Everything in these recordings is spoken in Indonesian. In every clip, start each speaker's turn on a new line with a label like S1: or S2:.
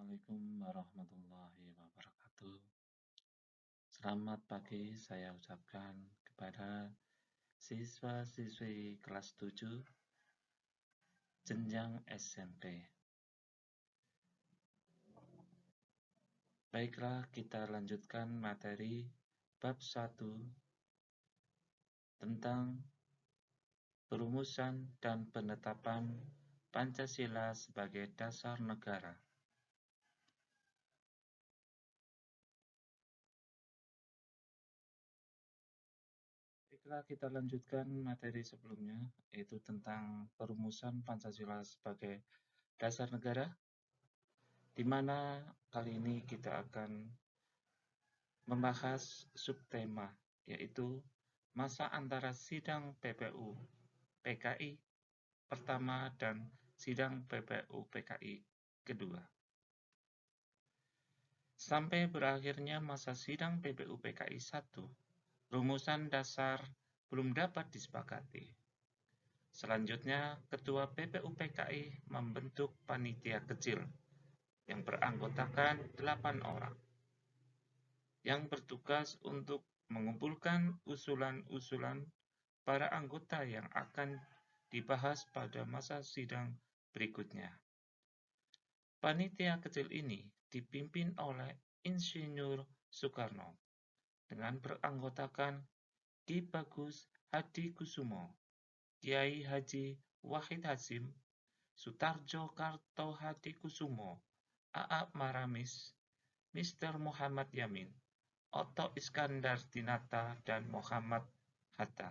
S1: Assalamualaikum warahmatullahi wabarakatuh. Selamat pagi saya ucapkan kepada siswa-siswi kelas 7 jenjang SMP. Baiklah, kita lanjutkan materi bab 1 tentang perumusan dan penetapan Pancasila sebagai dasar negara. Baiklah, kita lanjutkan materi sebelumnya, yaitu tentang perumusan Pancasila sebagai dasar negara, di mana kali ini kita akan membahas subtema, yaitu masa antara sidang PPU PKI pertama dan sidang PPU PKI kedua. Sampai berakhirnya masa sidang PPU PKI 1, rumusan dasar belum dapat disepakati. Selanjutnya, Ketua PPU PKI membentuk panitia kecil yang beranggotakan 8 orang, yang bertugas untuk mengumpulkan usulan-usulan para anggota yang akan dibahas pada masa sidang berikutnya. Panitia kecil ini dipimpin oleh Insinyur Soekarno dengan beranggotakan Ki Bagus Hadikusumo, Kiai Haji Wahid Hasyim, Sutarjo Kartohadikusumo, A.A. Maramis, Mr. Muhammad Yamin, Otto Iskandar Dinata, dan Muhammad Hatta.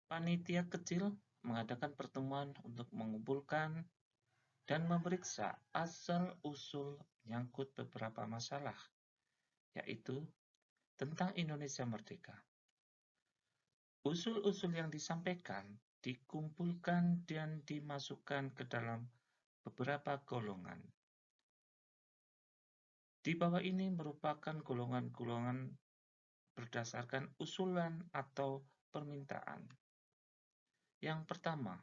S1: Panitia kecil mengadakan pertemuan untuk mengumpulkan dan memeriksa asal-usul menyangkut beberapa masalah, yaitu tentang Indonesia Merdeka. Usul-usul yang disampaikan dikumpulkan dan dimasukkan ke dalam beberapa golongan. Di bawah ini merupakan golongan-golongan berdasarkan usulan atau permintaan. Yang pertama,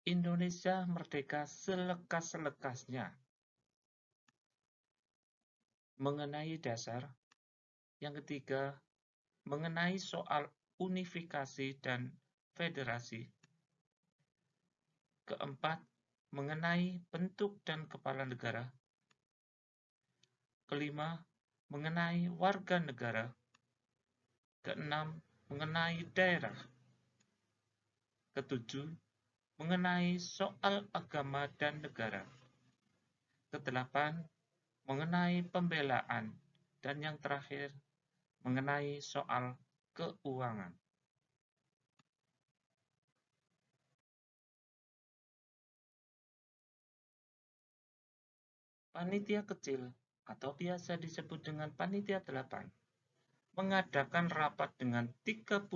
S1: Indonesia merdeka selekas-lekasnya. Mengenai dasar. Yang ketiga, mengenai soal unifikasi dan federasi. Keempat, mengenai bentuk dan kepala negara. Kelima, mengenai warga negara. Keenam, mengenai daerah. Ketujuh, mengenai soal agama dan negara. Kedelapan, mengenai pembelaan. Dan yang terakhir, mengenai soal keuangan. Panitia kecil, atau biasa disebut dengan Panitia 8, mengadakan rapat dengan 38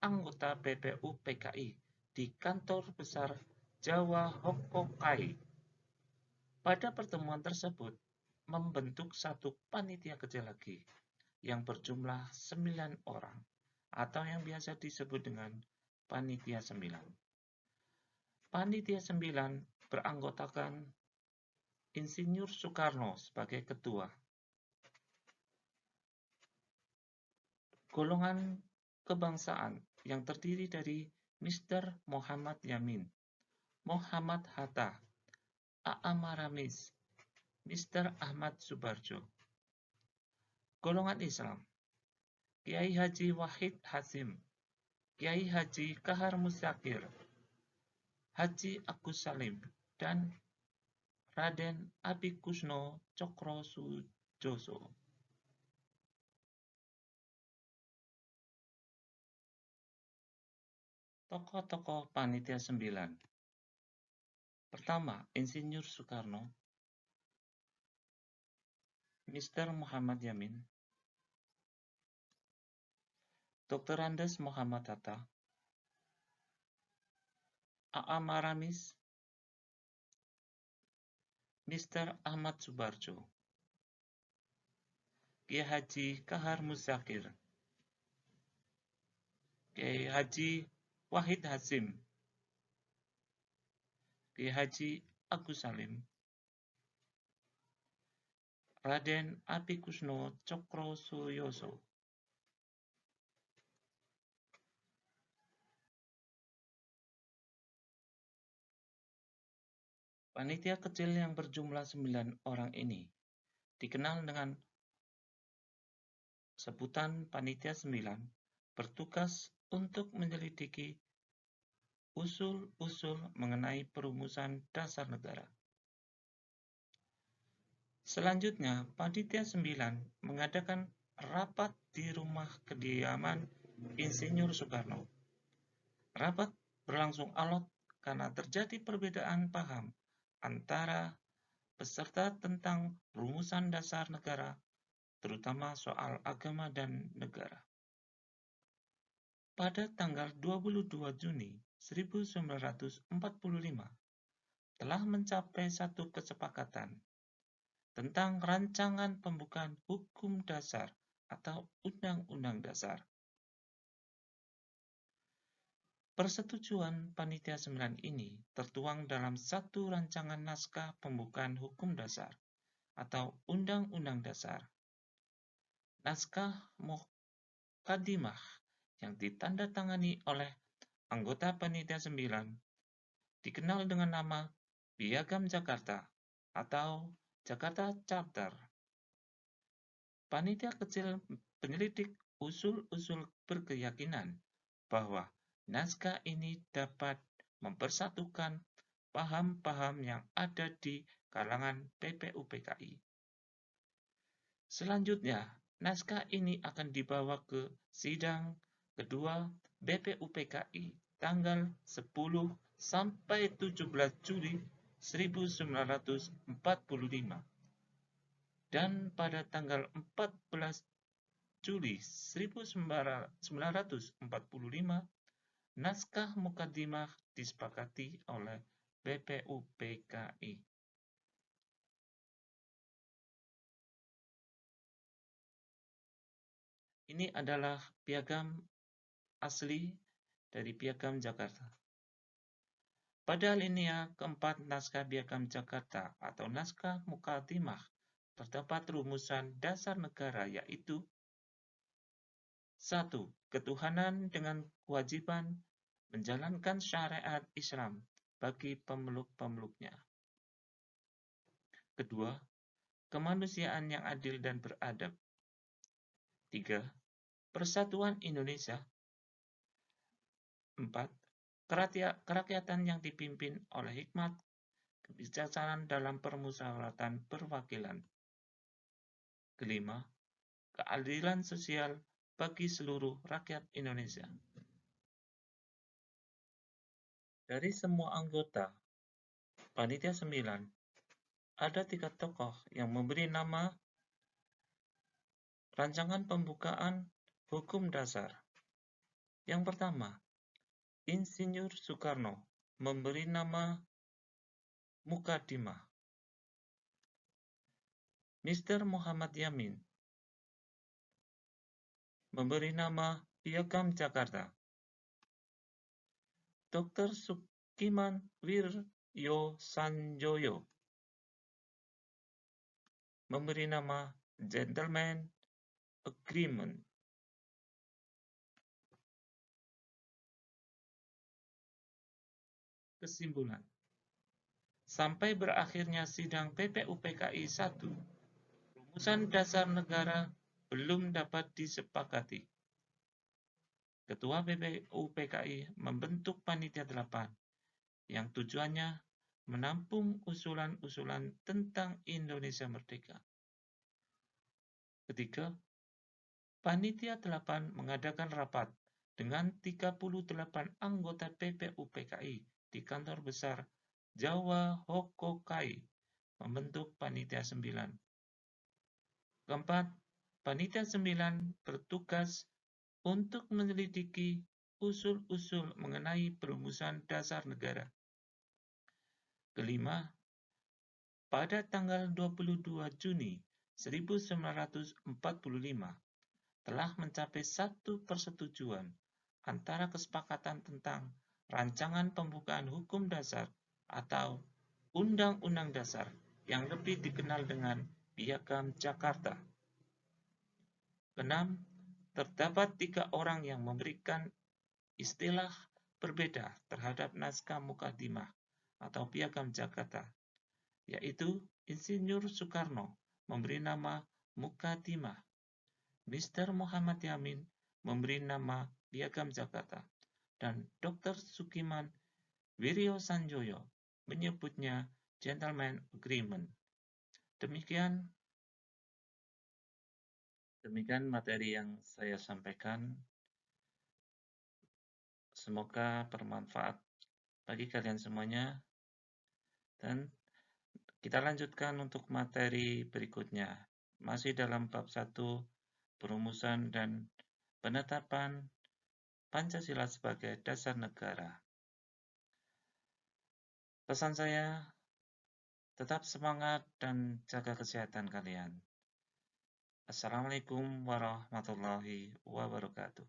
S1: anggota PPU PKI di kantor besar Jawa Hokkaido. Pada pertemuan tersebut, membentuk satu panitia kecil lagi yang berjumlah 9 orang, atau yang biasa disebut dengan Panitia 9. Panitia 9 beranggotakan Insinyur Soekarno sebagai ketua. Golongan kebangsaan yang terdiri dari Mr. Muhammad Yamin, Muhammad Hatta, A.A. Maramis, Mr. Ahmad Subarjo. Golongan Islam, Kiai Haji Wahid Hasyim, Kiai Haji Kahar Musakir, Haji Agus Salim, dan Raden Abikusno Cokrosujoso. Tokoh-tokoh Panitia 9. Pertama, Insinyur Soekarno, Mr. Muhammad Yamin, Dr. Andes Muhammad Hatta, A.A. Maramis, Mr. Ahmad Subarjo, Kiai Haji Kahar Muzakir, Kiai Haji Wahid Hasim, Kiai Haji Agus Salim, Raden Apikusno Cokrosuyoso, panitia kecil yang berjumlah 9 orang ini dikenal dengan sebutan Panitia 9, bertugas untuk menyelidiki usul-usul mengenai perumusan dasar negara. Selanjutnya, Panitia 9 mengadakan rapat di rumah kediaman Insinyur Soekarno. Rapat berlangsung alot karena terjadi perbedaan paham antara peserta tentang perumusan dasar negara, terutama soal agama dan negara. Pada tanggal 22 Juni 1945, telah mencapai satu kesepakatan tentang rancangan pembukaan hukum dasar atau Undang-Undang Dasar. Persetujuan Panitia 9 ini tertuang dalam satu rancangan naskah pembukaan hukum dasar atau Undang-Undang Dasar. Naskah Muqaddimah yang ditandatangani oleh anggota Panitia 9 dikenal dengan nama Piagam Jakarta atau Jakarta Charter. Panitia kecil penyelidik usul-usul berkeyakinan bahwa naskah ini dapat mempersatukan paham-paham yang ada di kalangan PPUPKI. Selanjutnya, naskah ini akan dibawa ke sidang kedua BPUPKI tanggal 10 sampai 17 Juli 1945. Dan pada tanggal 14 Juli 1945, naskah Muqaddimah disepakati oleh BPUPKI. Ini adalah piagam asli dari Piagam Jakarta. Pada alinea keempat naskah Piagam Jakarta atau naskah Muqaddimah terdapat rumusan dasar negara, yaitu 1. Ketuhanan dengan kewajiban menjalankan syariat Islam bagi pemeluk-pemeluknya. Kedua, kemanusiaan yang adil dan beradab. 3. Persatuan Indonesia. 4. Kerakyatan yang dipimpin oleh hikmat kebijaksanaan dalam permusyawaratan perwakilan. Kelima, keadilan sosial bagi seluruh rakyat Indonesia. Dari semua anggota Panitia 9, ada 3 tokoh yang memberi nama rancangan pembukaan hukum dasar. Yang pertama, Insinyur Soekarno memberi nama Muqaddimah. Mr. Muhammad Yamin memberi nama Piagam Jakarta. Dr. Sukiman Wiryo Sanjoyo memberi nama Gentleman Agreement. Kesimpulan. Sampai berakhirnya sidang PPUPKI 1, rumusan dasar negara belum dapat disepakati. Ketua PPUPKI membentuk Panitia 8 yang tujuannya menampung usulan-usulan tentang Indonesia Merdeka. Ketiga, Panitia 8 mengadakan rapat dengan 38 anggota PPUPKI di kantor besar Jawa Hokokai, membentuk Panitia 9. Keempat, Panitia 9 bertugas untuk menyelidiki usul-usul mengenai perumusan dasar negara. Kelima, pada tanggal 22 Juni 1945 telah mencapai satu persetujuan antara kesepakatan tentang Rancangan Pembukaan Hukum Dasar atau Undang-Undang Dasar yang lebih dikenal dengan Piagam Jakarta. 6. Terdapat 3 orang yang memberikan istilah berbeda terhadap naskah Mukadimah atau Piagam Jakarta, yaitu Insinyur Soekarno memberi nama Mukadimah, Mr. Muhammad Yamin memberi nama Piagam Jakarta, dan Dr. Sukiman Wiryosanjoyo menyebutnya Gentleman Agreement. Demikian materi yang saya sampaikan. Semoga bermanfaat bagi kalian semuanya. Dan kita lanjutkan untuk materi berikutnya. Masih dalam bab 1, perumusan dan penetapan Pancasila sebagai dasar negara. Pesan saya, tetap semangat dan jaga kesehatan kalian. Assalamualaikum warahmatullahi wabarakatuh.